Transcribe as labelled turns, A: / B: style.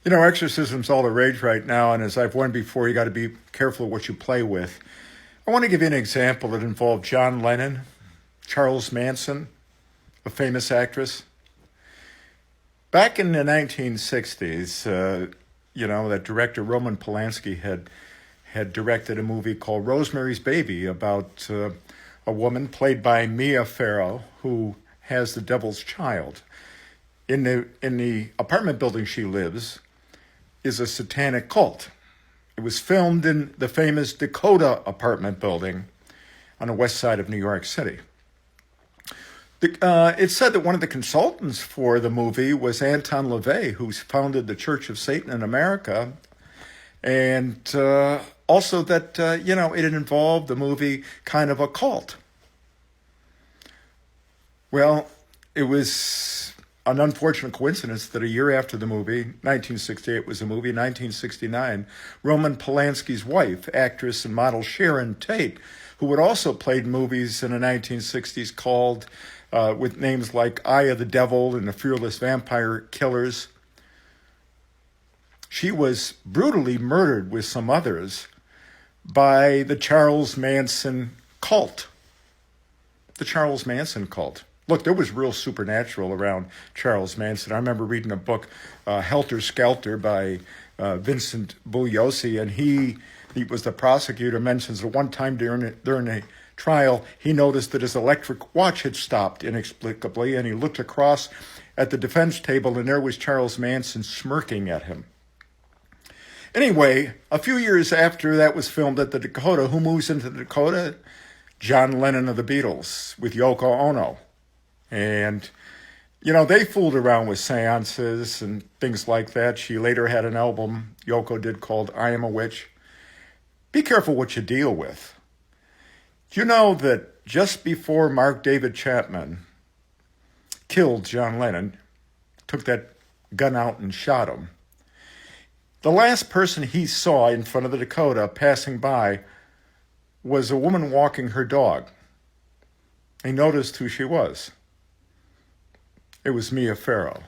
A: You know, exorcism's all the rage right now, and as I've warned before, you got to be careful what you play with. I want to give you an example that involved John Lennon, Charles Manson, a famous actress. Back in the 1960s, that director Roman Polanski had directed a movie called Rosemary's Baby about a woman played by Mia Farrow who has the devil's child. In the apartment building she lives is a satanic cult. It was filmed in the famous Dakota apartment building on the west side of New York City. It's said that one of the consultants for the movie was Anton LaVey, who's founded the Church of Satan in America, and also that, it had involved the movie kind of a cult. Well, it was an unfortunate coincidence that a year after the movie, 1968 was the movie, 1969, Roman Polanski's wife, actress and model Sharon Tate, who had also played movies in the 1960s called, with names like Eye of the Devil and The Fearless Vampire Killers, she was brutally murdered with some others by the Charles Manson cult. The Charles Manson cult. Look, there was real supernatural around Charles Manson. I remember reading a book, Helter Skelter, by Vincent Bugliosi, and he was the prosecutor, mentions that one time during a trial, he noticed that his electric watch had stopped inexplicably, and he looked across at the defense table, and there was Charles Manson smirking at him. Anyway, a few years after that was filmed at the Dakota, who moves into the Dakota? John Lennon of the Beatles with Yoko Ono. And, they fooled around with seances and things like that. She later had an album, Yoko did, called I Am a Witch. Be careful what you deal with. Do you know that just before Mark David Chapman killed John Lennon, took that gun out and shot him, the last person he saw in front of the Dakota passing by was a woman walking her dog. He noticed who she was. It was Mia Farrow.